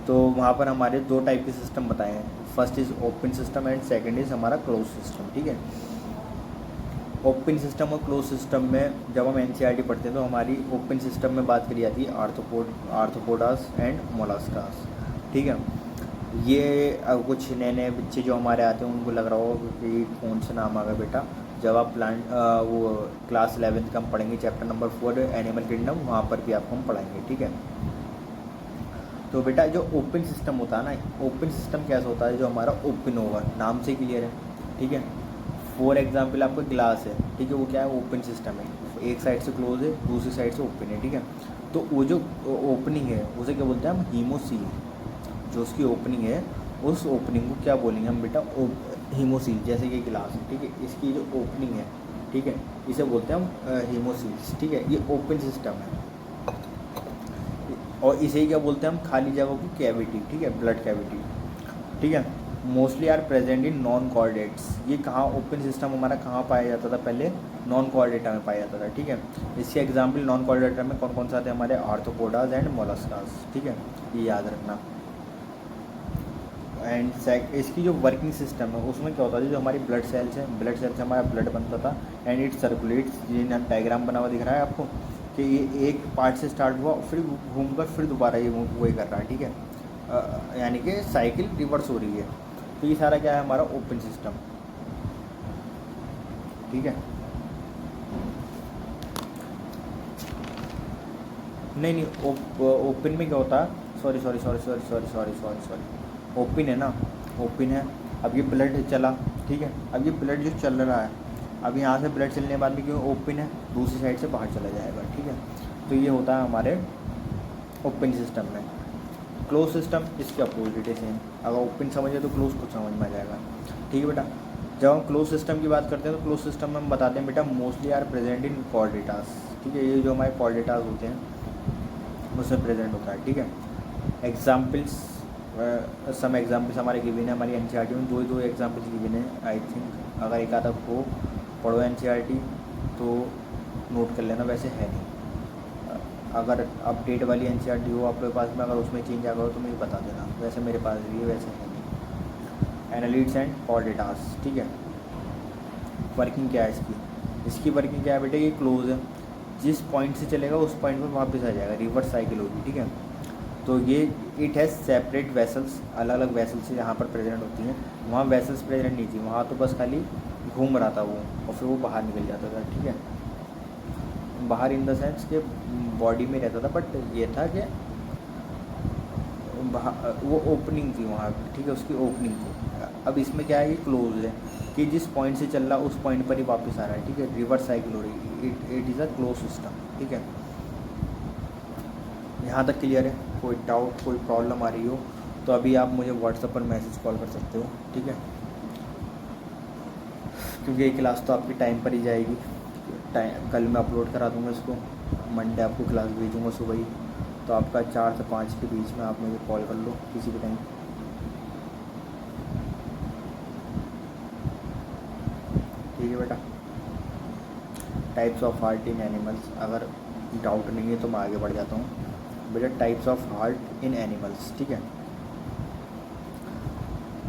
तो वहाँ पर हमारे दो टाइप के सिस्टम बताए हैं। First is open system and second is हमारा क्लोज सिस्टम, ठीक है। ओपन सिस्टम और क्लोज सिस्टम में जब हम NCERT पढ़ते हैं तो हमारी ओपन सिस्टम में बात करी जाती है आर्थ्रोपोडास एंड मोलस्कास, ठीक है। ये कुछ नए नए बच्चे जो हमारे आते हैं उनको लग रहा हो कि कौन सा नाम आ गया बेटा, जब आप वो क्लास 11th का हम पढ़ेंगे चैप्टर नंबर 4 एनिमल किंगडम, वहाँ पर भी आपको हम पढ़ाएंगे, ठीक है। तो बेटा जो ओपन सिस्टम होता है ना, ओपन सिस्टम कैसा होता है, जो हमारा ओपन होगा, नाम से क्लियर है, ठीक है। फॉर एग्जाम्पल आपका ग्लास है, ठीक है, वो क्या है, ओपन सिस्टम है, एक साइड से क्लोज है, दूसरी साइड से ओपन है, ठीक है। तो वो जो ओपनिंग है उसे क्या बोलते हैं हम, हीमोसील। जो उसकी ओपनिंग है उस ओपनिंग को क्या बोलेंगे हम बेटा, हीमोसील। जैसे कि गिलास है, ठीक है, इसकी जो ओपनिंग है, ठीक है, इसे बोलते हैं हम हीमोसील्स, ठीक है। ये ओपन सिस्टम है, और इसे ही क्या बोलते हैं हम, खाली जगह की कैविटी, ठीक है, ब्लड कैविटी, ठीक है। Mostly are present in non chordates. ये कहाँ, ओपन सिस्टम हमारा कहाँ पाया जाता था पहले, नॉन कॉर्डेटा में पाया जाता था, ठीक है। इसके एग्जाम्पल नॉन कॉर्डेटा में कौन कौन से आते हैं, हमारे आर्थ्रोपोडास एंड मोलस्कास, ठीक है, ये याद रखना। एंड इसकी जो वर्किंग सिस्टम है उसमें क्या होता है, जो हमारी ब्लड सेल्स हैं, ब्लड सेल से हमारा ब्लड बनता था, एंड इट सर्कुलेट्स। ये डायग्राम बना हुआ दिख रहा है आपको कि ये एक पार्ट से स्टार्ट हुआ, फिर घूमकर फिर दोबारा ये वही कर रहा है, ठीक है, यानी कि साइकिल रिवर्स हो रही है। तो ये सारा क्या है, हमारा ओपन सिस्टम, ठीक है। नहीं ओपन में क्या होता है, सॉरी, ओपन है ना, ओपन है। अब ये ब्लड चला, ठीक है, अब ये ब्लड जो चल रहा है, अब यहाँ से ब्लड चलने के बाद में क्यों ओपन है, दूसरी साइड से बाहर चला जाएगा, ठीक है। तो ये होता है हमारे ओपन सिस्टम में। क्लोज सिस्टम इसके अपोजिट है सेम, अगर ओपन समझे तो क्लोज कुछ समझ में आ जाएगा, ठीक है बेटा। जब हम क्लोज सिस्टम की बात करते हैं तो क्लोज सिस्टम में हम बताते हैं बेटा मोस्टली आर प्रेजेंट इन कॉर्डेटास, ठीक है, ये जो हमारे कॉर्डेटास होते हैं उसमें प्रेजेंट होता है। ठीक है, एग्जाम्पल्स, सम एग्जाम्पल्स हमारे गिवन है हमारी एनसीईआरटी में, दो एग्जाम्पल्स गिवन है आई थिंक। अगर एक आधा को पढ़ो एनसीईआरटी तो नोट कर लेना, वैसे है नहीं। अगर अपडेट वाली एनसीईआरटी हो आपके पास में, अगर उसमें चेंज आ गया हो तो मुझे बता देना, वैसे मेरे पास भी है, वैसे है नहीं। एनालिटिक्स एंड कॉर्डेटास, ठीक है। वर्किंग क्या है इसकी वर्किंग क्या है बेटा, ये क्लोज है, जिस पॉइंट से चलेगा उस पॉइंट पर वापस आ जाएगा, रिवर्स साइकिल होगी। ठीक है, तो ये इट हैज़ सेपरेट वेसल्स, अलग अलग वेसल्स यहाँ पर प्रेजेंट होती हैं, वहाँ वेसल्स प्रेजेंट नहीं थी, वहाँ तो बस खाली घूम रहा था वो और फिर वो बाहर निकल जाता था। ठीक है, बाहर इन द सेंस के बॉडी में रहता था, बट ये था कि वो ओपनिंग थी वहाँ। ठीक है, उसकी ओपनिंग थी। अब इसमें क्या है, ये क्लोज है कि जिस पॉइंट से चल रहा उस पॉइंट पर ही वापस आ रहा है। ठीक है, रिवर्स साइकिल हो रही है, it is a close system. ठीक है, यहाँ तक क्लियर है? कोई डाउट, कोई प्रॉब्लम आ रही हो तो अभी आप मुझे व्हाट्सएप पर मैसेज कॉल कर सकते हो। ठीक है, क्योंकि ये क्लास तो आपकी टाइम पर ही जाएगी। कल मैं अपलोड करा दूँगा इसको, मंडे आपको क्लास भेजूँगा सुबह ही, तो आपका 4 से 5 के बीच में आप मुझे कॉल कर लो किसी भी टाइम। ठीक है बेटा। Types of heart in animals, अगर डाउट नहीं है तो मैं आगे बढ़ जाता हूँ बेटा। Types of heart in animals, ठीक है।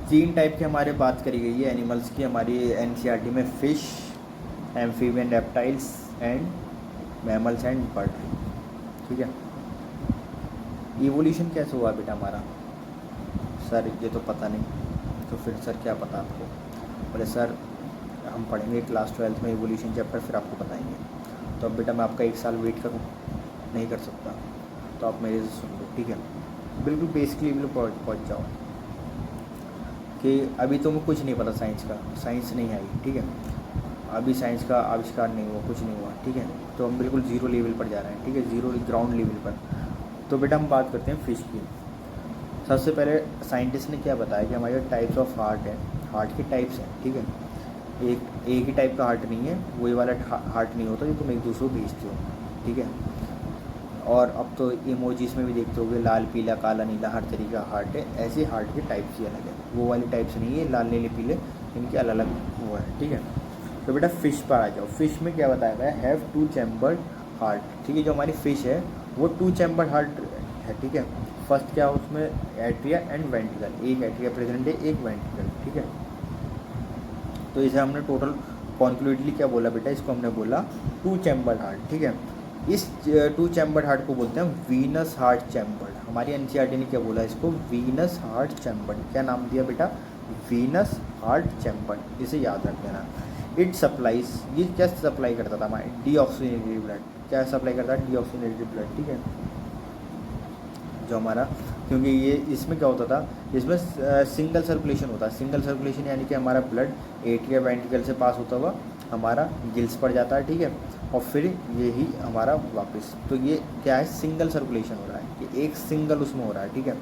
3 टाइप की हमारे बात करी गई है एनिमल्स की हमारी एनसीईआरटी में, fish, amphibian, reptiles and mammals and bird. ठीक है, इवोल्यूशन कैसे हुआ बेटा हमारा? सर ये तो पता नहीं। तो फिर सर क्या पता आपको? बोले सर हम पढ़ेंगे क्लास 12th में इवोल्यूशन चैप्टर, फिर आपको बताएंगे। तो अब बेटा मैं आपका 1 साल वेट करूँ? नहीं कर सकता, तो आप मेरे से सुन लो। ठीक है, बिल्कुल बेसिकली बिल्कुल पहुँच जाओ कि अभी तो मुझे कुछ नहीं पता साइंस का, साइंस नहीं आई। ठीक है, अभी साइंस का आविष्कार नहीं हुआ, कुछ नहीं हुआ। ठीक है, तो हम बिल्कुल ज़ीरो लेवल पर जा रहे हैं। ठीक है, ज़ीरो ग्राउंड लेवल पर। तो बेटा हम बात करते हैं फ़िश की। सबसे पहले साइंटिस्ट ने क्या बताया कि हमारे टाइप्स ऑफ हार्ट है, हार्ट के टाइप्स हैं। ठीक है, एक ही टाइप का हार्ट नहीं है, वही वाला हार्ट नहीं होता जो तुम एक दूसरे को भेजते हो। ठीक है, और अब तो इमोजीज में भी देखते होगे, लाल पीला काला नीला हर तरीके का हार्ट है। ऐसे हार्ट के टाइप्स ही अलग है, वो वाली टाइप्स नहीं है लाल नीले पीले, इनके अलग अलग वो है। ठीक है, तो बेटा फ़िश पर आ जाओ। फ़िश में क्या बताया गया है, हैव 2 चैम्बर्ड हार्ट। ठीक है, जो हमारी फ़िश है वो 2 चैम्बर्ड हार्ट है। ठीक है, फर्स्ट क्या है उसमें, एट्रिया एंड वेंट्रिकल, एक एट्रिया प्रेजेंट है, एक वेंट्रिकल। ठीक है, तो इसे हमने टोटल कॉन्क्लूडिवली क्या बोला बेटा, इसको हमने बोला 2 चैम्बर्ड हार्ट। ठीक है, इस 2 चैम्बर्ड हार्ट को बोलते हैं वीनस हार्ट चैम्बर्ड। हमारी एनसीईआरटी ने क्या बोला इसको, वीनस हार्ट चैम्बर्ड। क्या नाम दिया बेटा, वीनस हार्ट चैम्बर्ड, इसे याद रख देना। इट सप्लाइज, ये क्या सप्लाई करता था हमारे, डीऑक्सीजनेटेड ब्लड। क्या सप्लाई करता है, डीऑक्सीजनेटेड ब्लड। ठीक है, जो हमारा, क्योंकि ये इसमें क्या होता था, इसमें सिंगल सर्कुलेशन होता है। सिंगल सर्कुलेशन यानी कि हमारा ब्लड एट्रिया वेंट्रिकल से पास होता हुआ हमारा गिल्स पर जाता है। ठीक है, और फिर यही हमारा वापस, तो ये क्या है, सिंगल सर्कुलेशन हो रहा है, कि एक सिंगल उसमें हो रहा है। ठीक है,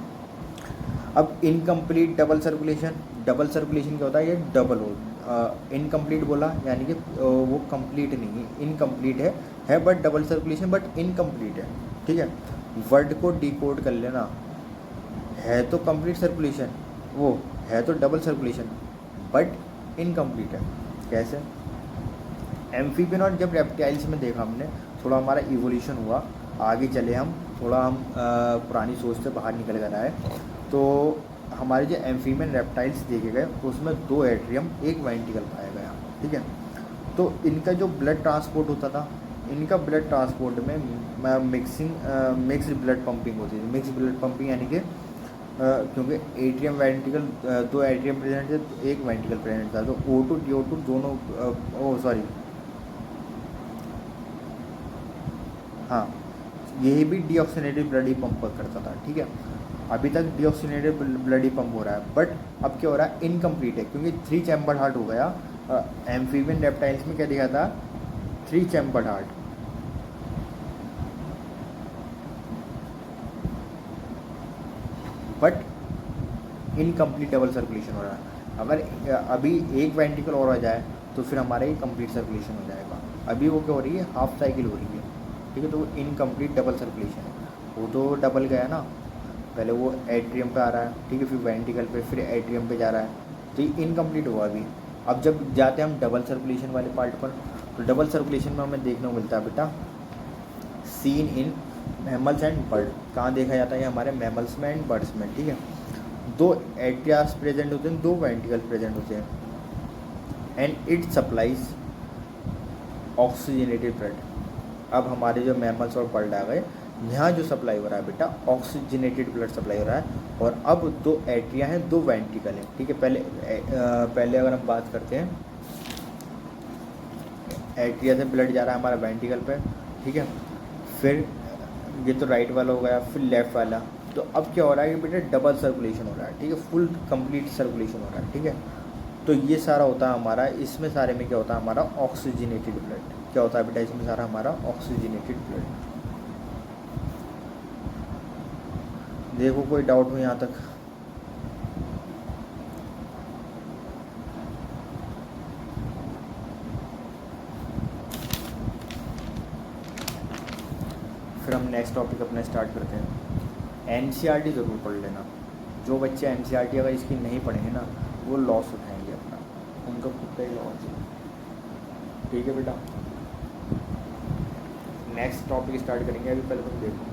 अब incomplete double circulation, double circulation क्या होता है, ये डबल हो, इनकम्प्लीट बोला यानी कि वो कंप्लीट नहीं है, इनकम्प्लीट है but double circulation, but incomplete है। ठीक है, वर्ड को डिकोड कर लेना, है तो कंप्लीट सर्कुलेशन, वो है तो डबल सर्कुलेशन बट इनकम्प्लीट है। कैसे, एम्फीबियन और जब रेप्टाइल्स में देखा हमने, थोड़ा हमारा इवोल्यूशन हुआ, आगे चले हम, थोड़ा हम पुरानी सोच से बाहर निकल कर आए, तो हमारे जो एम्फीबियन रेप्टाइल्स देखे गए उसमें 2 एट्रियम, एक वेंट्रिकल पाया गया। ठीक है, तो इनका जो ब्लड ट्रांसपोर्ट होता था, इनका ब्लड ट्रांसपोर्ट में मिक्स्ड ब्लड पंपिंग होती थी। मिक्स ब्लड पंपिंग यानी कि क्योंकि एट्रियम वेंट्रिकल, 2 एट्रियम प्रेजेंट थे तो एक वेंट्रिकल प्रेजेंट था, तो O2 DO2 दोनों, हाँ, यही भी डीऑक्सीजनेटेड ब्लड ही पंप करता था। ठीक है, अभी तक डीऑक्सीजनेटेड ब्लड ही पंप हो रहा है, बट अब क्या हो रहा है, इनकम्प्लीट है, क्योंकि 3 चैम्बर हार्ट हो गया। एम्फीबियन रेप्टाइल्स में क्या दिखा था, 3 chamber heart, but incomplete double circulation हो रहा है। अगर अभी एक वेंट्रिकल और आ जाए तो फिर हमारा ये कंप्लीट सर्कुलेशन हो जाएगा। अभी वो क्या हो रही है, हाफ साइकिल हो रही है। ठीक है, तो वो इनकम्प्लीट डबल सर्कुलेशन है। वो तो डबल गया ना, पहले वो एट्रियम पे आ रहा है, ठीक है, फिर वेंट्रिकल पे, फिर एट्रियम पे जा रहा है, तो ये इनकम्प्लीट हुआ अभी। अब जब जाते हैं हम डबल सर्कुलेशन वाले पार्ट पर, तो डबल सर्कुलेशन में हमें देखने को मिलता है बेटा seen in mammals and bird. कहाँ देखा जाता है हमारे मैमल्स में एंड बर्ड्स में, ठीक है। दो एट्रियास प्रेजेंट होते हैं, दो वेंट्रिकल प्रेजेंट होते हैं, and it supplies oxygenated blood. अब हमारे जो मैमल्स और बर्ड आ गए, यहाँ जो सप्लाई हो रहा है बेटा ऑक्सीजनेटेड ब्लड सप्लाई हो रहा है। और अब दो एट्रिया हैं, दो वेंट्रिकल हैं, ठीक है। पहले अगर हम बात करते हैं, एट्रिया से ब्लड जा रहा है हमारा वेंट्रिकल पे, ठीक है। फिर ये तो राइट वाला हो गया, फिर लेफ्ट वाला। तो अब क्या हो रहा है कि बेटा डबल सर्कुलेशन हो रहा है, ठीक है, फुल कंप्लीट सर्कुलेशन हो रहा है, ठीक है। तो ये सारा होता है हमारा, इसमें सारे में क्या होता है हमारा ऑक्सीजनेटेड ब्लड। क्या होता है बेटा इसमें सारा हमारा ऑक्सीजनेटेड ब्लड। देखो कोई डाउट हो यहाँ तक? फिर हम नेक्स्ट टॉपिक अपना स्टार्ट करते हैं। एनसीईआरटी ज़रूर पढ़ लेना। जो बच्चे एनसीईआरटी अगर इसकी नहीं पढ़ेंगे ना, वो लॉस उठाएंगे अपना, उनका खुद का ही लॉस है, ठीक है बेटा। नेक्स्ट टॉपिक स्टार्ट करेंगे, अभी पहले तुम देखो।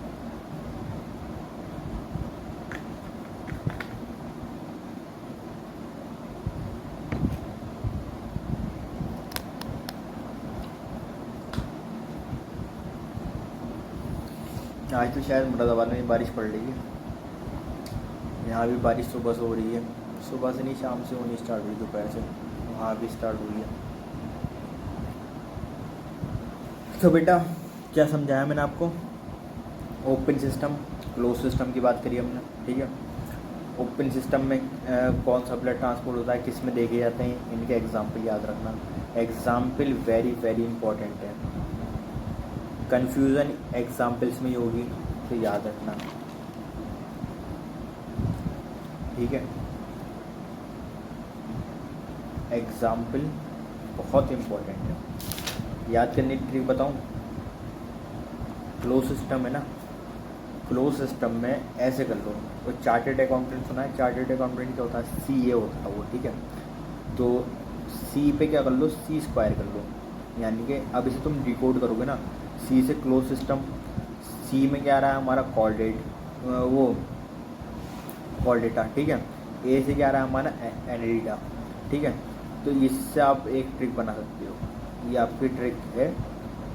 आज तो शायद मुरादाबाद में बारिश पड़ रही है, यहाँ भी बारिश सुबह से हो रही है, सुबह से नहीं शाम से होनी स्टार्ट हुई, दोपहर से वहाँ भी स्टार्ट हुई है। तो बेटा क्या समझाया मैंने आपको? ओपन सिस्टम, क्लोज सिस्टम की बात करी हमने, ठीक है। ओपन सिस्टम में कौन सा ब्लड ट्रांसपोर्ट होता है, किस में देखे जाते हैं, इनके एग्जाम्पल याद रखना। एग्जाम्पल वेरी वेरी इंपॉर्टेंट है, कन्फ्यूज़न एग्जाम्पल्स में ही होगी, तो याद रखना, ठीक है। एग्जाम्पल बहुत इम्पोर्टेंट है, याद करने की ट्रिक बताऊं। क्लोज सिस्टम है ना, क्लोज सिस्टम में ऐसे कर लो, तो चार्टर्ड अकाउंटेंट सुना है? चार्टर्ड अकाउंटेंट क्या होता है? CA होता है वो, ठीक है। तो C पे क्या कर लो, C स्क्वायर कर लो, यानी कि अब इसे तुम डिकोड करोगे ना, C से क्लोज सिस्टम, C में क्या आ रहा है हमारा कॉर्डेट, वो कॉर्डेटा, ठीक है। A से क्या आ रहा है हमारा एनेडिटा, ठीक है। तो इससे आप एक ट्रिक बना सकते हो, ये आपकी ट्रिक है।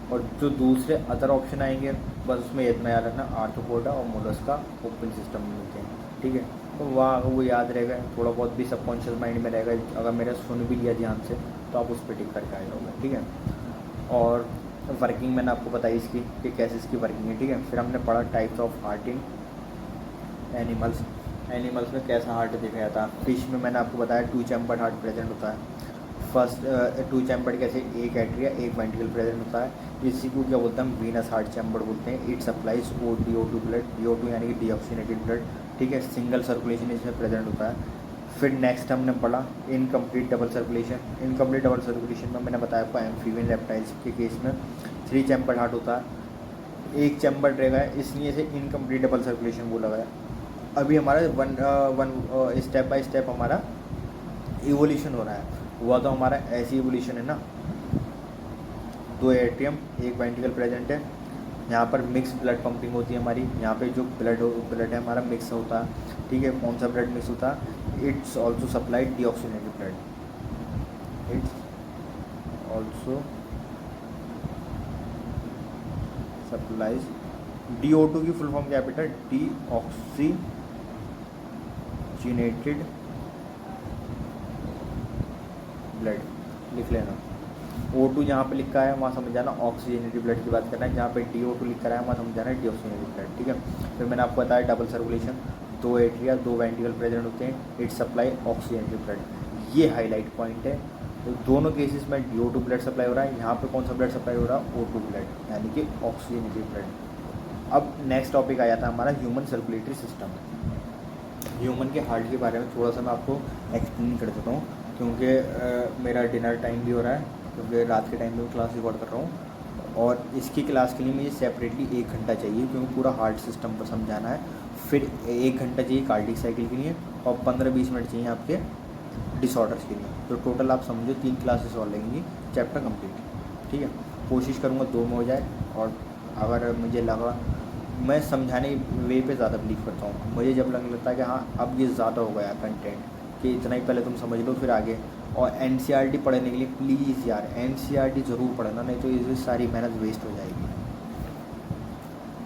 और जो दूसरे अदर ऑप्शन आएंगे, बस उसमें इतना याद रखना, आर्थ्रोपोडा और मोलस्का ओपन सिस्टम में मिलते हैं, ठीक है। तो वहाँ वो याद रहेगा, थोड़ा बहुत भी सबकॉन्शियस माइंड में रहेगा, अगर मेरा सुन भी लिया ध्यान से तो आप उस पर टिक करके आ जाओगे, ठीक है। और वर्किंग मैंने आपको बताई इसकी कि कैसे इसकी वर्किंग है, ठीक है। फिर हमने पढ़ा types of heart in animals. Animals में कैसा हार्ट देखा जाता है। फिश में मैंने आपको बताया 2 चैम्बर्ड हार्ट प्रेजेंट होता है। फर्स्ट 2 चैम्बर्ड कैसे, एक एट्रिया एक वेंट्रिकल प्रेजेंट होता है। इसी को क्या बोलते हैं हम, वीनस हार्ट चैम्बर बोलते हैं। It supplies DO2 blood, DO2 यानी कि डीऑक्सीनेटेड ब्लड, ठीक है। सिंगल सर्कुलेशन इसमें प्रेजेंट होता है। फिर नेक्स्ट हमने पढ़ा incomplete double circulation. Incomplete double circulation में मैंने बताया आपको एम्फीबियन रेप्टाइल्स के केस में 3 चैम्बर्ड हार्ट होता है, एक चैम्बर रहेगा, इसलिए से इनकम्प्लीट डबल सर्कुलेशन बोला गया। अभी हमारा वन स्टेप बाय स्टेप हमारा इवोल्यूशन हो रहा है। हुआ तो हमारा ऐसी इवोल्यूशन है ना, 2 एट्रियम एक वेंट्रिकल प्रेजेंट है, यहाँ पर मिक्स ब्लड पंपिंग होती है हमारी, यहाँ पे जो ब्लड है हमारा मिक्स होता है, ठीक है। कौन सा ब्लड मिक्स होता है? It's also supplied deoxygenated blood, it's also supplies DO2 की फुल फॉर्म क्या है बेटा? डीऑक्सीजिनेटेड ब्लड, लिख लेना। O2 जहाँ पे लिखा है वहाँ समझ जाना ऑक्सीजनेटेड ब्लड की बात करना है, जहाँ पे DO2 लिखा है वहाँ समझ जाना है डीऑक्सीजनेटेड ब्लड, ठीक है। फिर मैंने आपको बताया double circulation, 2 atria 2 ventricle present होते हैं, इट सप्लाई ऑक्सीजनेटेड ब्लड, ये हाईलाइट पॉइंट है। तो दोनों केसेस में DO2 ब्लड सप्लाई हो रहा है, यहाँ पे कौन सा ब्लड सप्लाई हो रहा है? O2 ब्लड, यानी कि ऑक्सीजनेटेड ब्लड। अब नेक्स्ट टॉपिक आ जाता है हमारा ह्यूमन सर्कुलेटरी सिस्टम। ह्यूमन के हार्ट के बारे में थोड़ा सा मैं आपको एक्सप्लेन कर देता हूँ, क्योंकि मेरा डिनर टाइम भी हो रहा है, क्योंकि रात के टाइम में क्लास रिकॉर्ड कर रहा हूँ। और इसकी क्लास के लिए मुझे सेपरेटली 1 घंटा चाहिए, क्योंकि पूरा हार्ट सिस्टम पर समझाना है। फिर 1 घंटा चाहिए कार्डिक साइकिल के लिए, और 15-20 मिनट चाहिए आपके डिसऑर्डर्स के लिए। तो टोटल आप समझो 3 क्लासेस और लगेंगी, चैप्टर कंप्लीट। ठीक है, कोशिश करूँगा 2 में हो जाए। और अगर मुझे लगा, मैं समझाने वे पे ज़्यादा बिलीव करता हूँ। मुझे जब लगने लगता है कि हाँ अब ये ज़्यादा हो गया कंटेंट, कि इतना ही पहले तुम समझ लो फिर आगे। और NCERT पढ़ने के लिए प्लीज़ यार NCERT ज़रूर पढ़ना, नहीं तो ये सारी मेहनत वेस्ट हो जाएगी।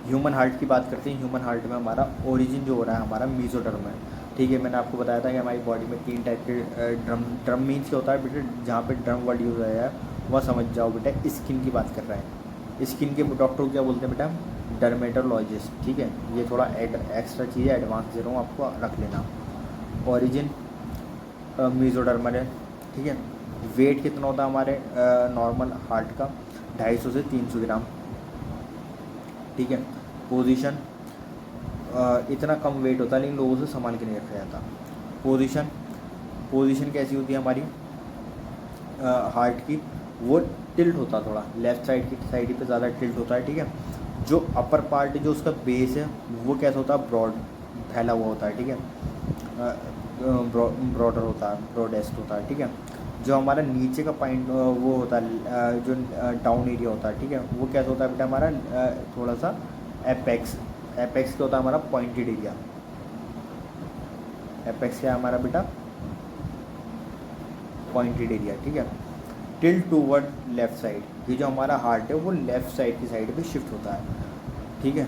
ह्यूमन हार्ट की बात करते हैं। ह्यूमन हार्ट में हमारा ओरिजिन जो हो रहा है हमारा मीजोडर्म है। ठीक है, मैंने आपको बताया था कि हमारी बॉडी में 3 टाइप के ड्रम मीन्स क्या होता है बेटा, जहाँ पे ड्रम वर्ड यूज़ होया है वह समझ जाओ बेटा। स्किन की बात कर रहे हैं, स्किन के डॉक्टर को क्या बोलते हैं बेटा, डर्मेटोलॉजिस्ट। ठीक है, ये थोड़ा एक्स्ट्रा चीज़ है, एडवांस दे रहा हूँ आपको, रख लेना। ओरिजिन मीजोडर्मल है। ठीक है, वेट कितना होता है हमारे नॉर्मल हार्ट का, 250 से 300 ग्राम। ठीक है, पोजीशन इतना कम वेट होता है लेकिन लोगों से संभाल के नहीं रखा जाता। पोजीशन कैसी होती है हमारी हार्ट की, वो टिल्ट होता है थोड़ा, लेफ़्ट साइड की साइड पे ज़्यादा टिल्ट होता है। ठीक है, जो अपर पार्ट जो उसका बेस है वो कैसा होता है, ब्रॉड, फैला हुआ होता है। ठीक है, ब्रॉडर होता है, ब्रॉडेस्ट होता है। ठीक है, जो हमारा नीचे का पॉइंट वो होता है, जो डाउन एरिया होता है। ठीक है, वो कैसा होता है बेटा हमारा थोड़ा सा एपेक्स क्या होता है हमारा, पॉइंटेड एरिया। एपेक्स क्या है हमारा बेटा, पॉइंटेड एरिया। ठीक है, टिल्ट टूवर्ड लेफ़्ट साइड, ये जो हमारा हार्ट है वो लेफ़्ट साइड की साइड पे शिफ्ट होता है। ठीक है,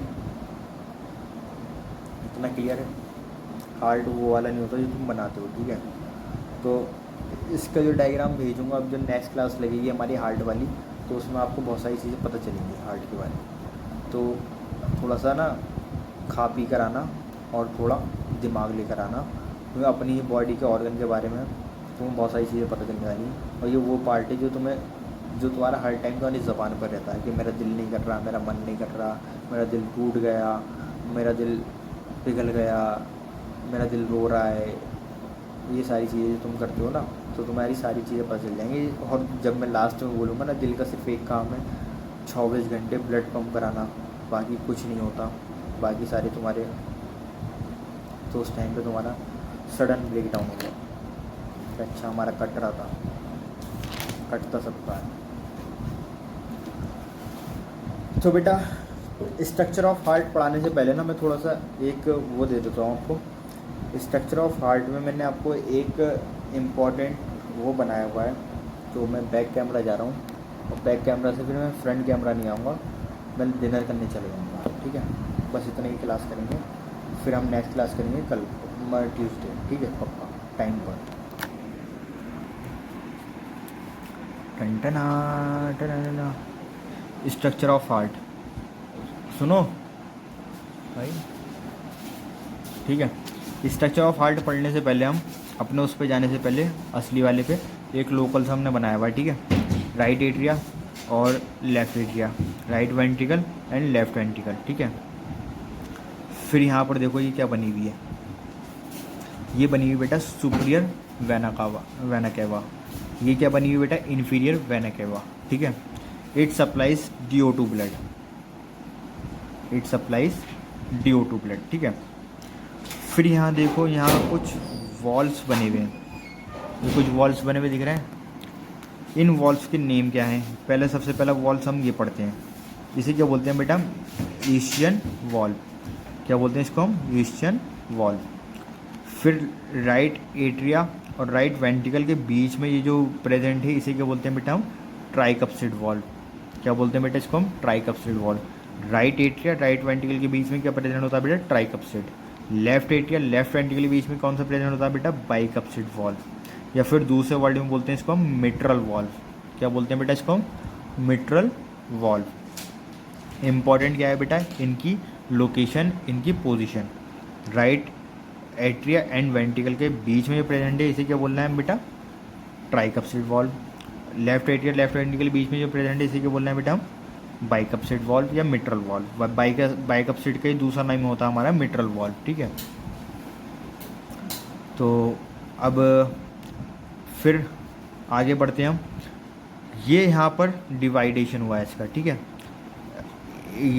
इतना क्लियर है। हार्ट वो वाला नहीं होता जो तुम बनाते हो। ठीक है, तो इसका जो डायग्राम भेजूँगा अब, जो नेक्स्ट क्लास लगेगी हमारी हार्ट वाली, तो उसमें आपको बहुत सारी चीज़ें पता चलेंगी हार्ट के बारे में। तो थोड़ा सा ना खा पी कर आना और थोड़ा दिमाग लेकर आना, क्योंकि अपनी ही बॉडी के ऑर्गन के बारे में तुम्हें बहुत सारी चीज़ें पता चलने वाली हैं। और ये वो पार्ट है जो तुम्हारा हर टाइम तुम्हारी ज़बान पर रहता है कि मेरा दिल नहीं कर रहा, मेरा मन नहीं कर रहा, मेरा दिल टूट गया, मेरा दिल पिघल गया, मेरा दिल रो रहा है। ये सारी चीज़ें तुम करते हो ना, तो तुम्हारी सारी चीज़ें पता चल जाएंगी। और जब मैं लास्ट में बोलूँगा ना, दिल का सिर्फ एक काम है, 24 घंटे ब्लड पंप कराना, बाकी कुछ नहीं होता, बाकी सारे तुम्हारे। तो उस टाइम पे तुम्हारा सडन ब्रेक डाउन हो गया। अच्छा हमारा कट रहा था, कटता सबका है। तो बेटा स्ट्रक्चर ऑफ हार्ट पढ़ाने से पहले ना मैं थोड़ा सा एक वो दे देता हूँ आपको। स्ट्रक्चर ऑफ हार्ट में मैंने आपको एक इम्पॉर्टेंट वो बनाया हुआ है। तो मैं बैक कैमरा जा रहा हूँ, और बैक कैमरा से फिर मैं फ्रंट कैमरा नहीं आऊँगा, मैं डिनर करने चले जाऊँगा। ठीक है, बस इतना ही क्लास करेंगे, फिर हम नेक्स्ट क्लास करेंगे कल ट्यूसडे। ठीक है, पक्का टाइम पर। टन स्ट्रक्चर ऑफ हार्ट सुनो भाई। ठीक है, स्ट्रक्चर ऑफ हार्ट पढ़ने से पहले हम अपने उस पे जाने से पहले असली वाले पे एक लोकल सा हमने बनाया हुआ है। ठीक है, राइट एट्रिया और left atria, right ventricle and left ventricle. ठीक है, फिर यहाँ पर देखो ये क्या बनी हुई है, ये बनी हुई बेटा सुपीरियर वेना केवा। ये क्या बनी हुई बेटा, इन्फीरियर वेना केवा। ठीक है, it supplies DO2 blood, it supplies DO2 blood. ठीक है, फिर यहाँ देखो, यहाँ कुछ वॉल्स बने हुए हैं, ये कुछ वॉल्स बने हुए दिख रहे हैं। इन वॉल्स के नेम क्या हैं, पहले सबसे पहला वॉल्स हम ये पढ़ते हैं, इसे क्या बोलते हैं बेटा, ईस्टियन वॉल्व। क्या बोलते हैं इसको हम, ईस्टियन वॉल्व। फिर राइट एट्रिया और राइट वेंट्रिकल के बीच में ये जो प्रेजेंट है, इसे क्या बोलते हैं बेटा हम, ट्राइकप्सिड वॉल्व। क्या बोलते हैं बेटा इसको हम, tricuspid valve. Right atria right ventricle के बीच में क्या प्रेजेंट होता है बेटा, tricuspid. Left atria left ventricle के बीच में कौन सा प्रेजेंट होता है बेटा, बाइकप्सिड वॉल्व। या फिर दूसरे वर्ड में बोलते हैं इसको हम मिट्रल वॉल्व। क्या बोलते हैं बेटा इसको हम, मिट्रल वॉल्व। इंपॉर्टेंट क्या है बेटा, इनकी लोकेशन, इनकी position. Right atria and ventricle के बीच में जो प्रेजेंट है, इसे क्या बोलना है बेटा, tricuspid valve. Left atria left ventricle के बीच में जो प्रेजेंट है, इसे क्या बोलना है बेटा हम, बाइकप्सिड वॉल्व या मिट्रल वॉल्व। बाइकप्सिड का ही दूसरा नाम होता है हमारा मिट्रल वॉल्व। ठीक है, तो अब फिर आगे बढ़ते हैं हम। ये यहाँ पर डिवाइडेशन हुआ है इसका, ठीक है।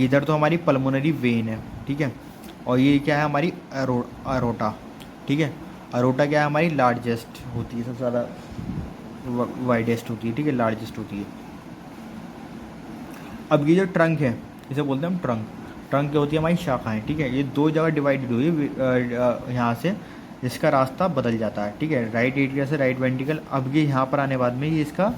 इधर तो हमारी पल्मोनरी वेन है, ठीक है, और ये क्या है हमारी अरोटा, ठीक है। अरोटा क्या है हमारी लार्जेस्ट होती है, सबसे ज़्यादा वाइडेस्ट होती है, ठीक है, लार्जेस्ट होती है। अब ये जो ट्रंक है इसे बोलते हैं हम ट्रंक। ट्रंक क्या होती है हमारी शाखाएं, ठीक है। ये दो जगह डिवाइडेड हुई है यहाँ से, इसका रास्ता बदल जाता है, ठीक है, राइट एट्रिया से राइट वेंट्रिकल। अब ये यहाँ पर आने बाद में ये इसका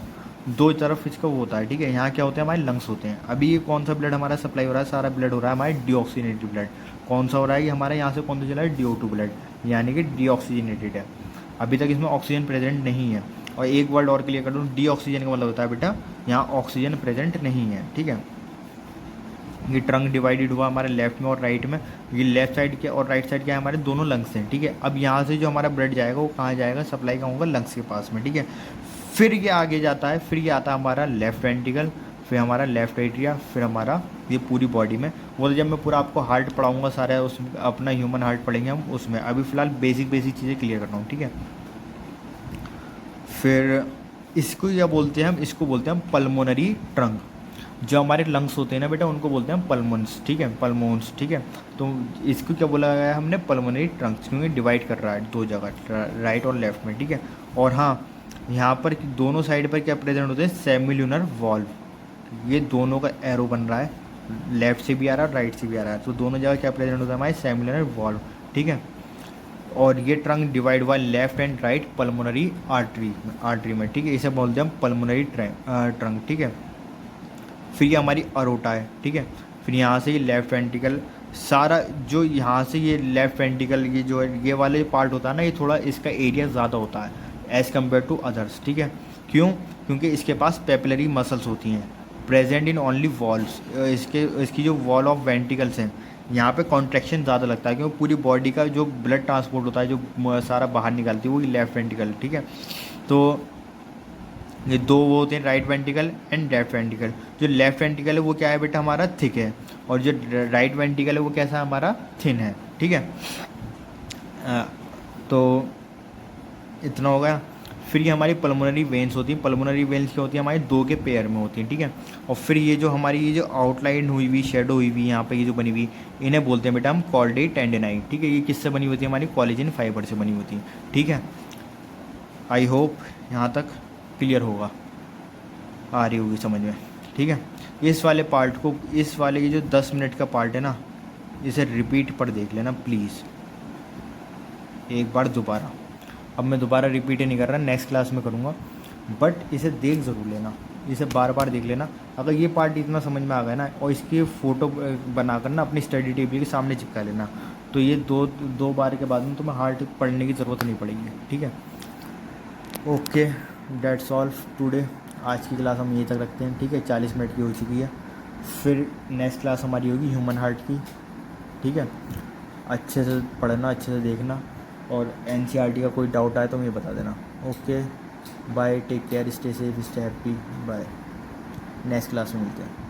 दो तरफ इसका वो होता है, ठीक है। यहाँ क्या होते हैं हमारे लंग्स होते हैं। अभी ये कौन सा ब्लड हमारा सप्लाई हो रहा है, सारा ब्लड हो रहा है हमारे डीऑक्सीजनेटेड ब्लड। कौन सा हो रहा है, ये हमारे यहाँ से कौन सा चला है, DO2 ब्लड, यानी कि डीऑक्सीजनेटेड है। अभी तक इसमें ऑक्सीजन प्रेजेंट नहीं है। और एक वर्ड और क्लियर कर दूँ, डीऑक्सीजन का मतलब होता है बेटा यहाँ ऑक्सीजन प्रेजेंट नहीं है, ठीक है। ये ट्रंक डिवाइडेड हुआ हमारे लेफ्ट में और राइट में। ये लेफ्ट साइड के और राइट साइड क्या है हमारे दोनों लंग्स हैं, ठीक है। अब यहाँ से जो हमारा ब्लड जाएगा वो कहाँ जाएगा, सप्लाई कहाँ होगा, लंग्स के पास में, ठीक है। फिर ये आगे जाता है, फिर ये आता है हमारा लेफ्ट वेंट्रिकल, फिर हमारा लेफ्ट एट्रिया, फिर हमारा ये पूरी बॉडी में। वो तो जब मैं पूरा आपको हार्ट पढ़ाऊँगा सारा, उस अपना ह्यूमन हार्ट पढ़ेंगे हम उसमें। अभी फ़िलहाल बेसिक चीज़ें क्लियर कर रहा हूँ, ठीक है। फिर इसको क्या बोलते हैं हम, इसको बोलते हैं हम पल्मोनरी ट्रंक। जो हमारे लंग्स होते हैं ना बेटा उनको बोलते हैं पल्मोन्स, ठीक है, पल्मोन्स, ठीक है। तो इसको क्या बोला गया है हमने, पल्मोनरी ट्रंक, क्योंकि डिवाइड कर रहा है दो जगह, राइट और लेफ्ट में, ठीक है। और हाँ, यहाँ पर दोनों साइड पर क्या प्रेजेंट होते हैं, सेमिल्यूनर वॉल्व। ये दोनों का एरो बन रहा है, लेफ्ट से भी आ रहा है राइट से भी आ रहा है, तो दोनों जगह क्या प्रेजेंट होता है हमारे, सेमिल्यूनर वॉल्व, ठीक है। और ये ट्रंक डिवाइड हुआ left and right pulmonary artery में, ठीक है। इसे बोलते हैं हम पल्मोनरी ट्रंक, ठीक है। फिर ये हमारी अरोटा है, ठीक है। फिर यहाँ से ये लेफ्ट वेंट्रिकल, सारा जो यहाँ से ये लेफ्ट वेंट्रिकल ये जो है ये वाले पार्ट होता है ना, ये थोड़ा इसका एरिया ज़्यादा होता है एज़ कम्पेयर टू अदर्स, ठीक है। क्यों, क्योंकि इसके पास पेपिलरी मसल्स होती हैं प्रेजेंट इन ओनली वॉल्स। इसकी जो वॉल ऑफ वेंट्रिकल्स हैं यहाँ पे कॉन्ट्रैक्शन ज़्यादा लगता है, क्योंकि पूरी बॉडी का जो ब्लड ट्रांसपोर्ट होता है, जो सारा बाहर निकलती है, वो लेफ्ट वेंट्रिकल, ठीक है। तो ये दो वो होते हैं, right ventricle and left ventricle. जो लेफ्ट वेंट्रिकल है वो क्या है बेटा हमारा, थिक है, और जो राइट वेंट्रिकल है वो कैसा है हमारा, थिन है, ठीक है। तो इतना हो गया। फिर ये हमारी पल्मोनरी वेन्स होती हैं। पल्मोनरी वेन्स क्या होती है हमारी, दो के पेयर में होती हैं, ठीक है। और फिर ये जो हमारी ये जो आउटलाइन हुई हुई, शेडो हुई हुई यहाँ पे ये जो बनी हुई, इन्हें बोलते हैं बेटा हम कॉर्डेट टेंडेनाई, ठीक है। ये किससे बनी होती है, हमारी कोलेजन फाइबर से बनी होती है, ठीक है। आई होप यहाँ तक क्लियर होगा, आ रही होगी समझ में, ठीक है। इस वाले पार्ट को, इस वाले की जो 10 मिनट का पार्ट है ना, इसे रिपीट पर देख लेना प्लीज़ एक बार दोबारा। अब मैं दोबारा रिपीट नहीं कर रहा, नेक्स्ट क्लास में करूँगा, बट इसे देख ज़रूर लेना, इसे बार बार देख लेना। अगर ये पार्ट इतना समझ में आ गया ना, और इसकी फ़ोटो बनाकर ना अपनी स्टडी टेबल के सामने चिपका लेना, तो ये दो बार के बाद में तुम्हें हार्ट पढ़ने की ज़रूरत नहीं पड़ेगी, ठीक है। Okay, that's all today. आज की क्लास हम यहीं तक रखते हैं, ठीक है। 40 मिनट की हो चुकी है। फिर नेक्स्ट क्लास हमारी होगी ह्यूमन हार्ट की, ठीक है। अच्छे से पढ़ना, अच्छे से देखना, और NCERT का कोई डाउट आए तो मुझे बता देना। Okay bye, take care, stay safe, stay happy, bye. Next class में मिलते हैं।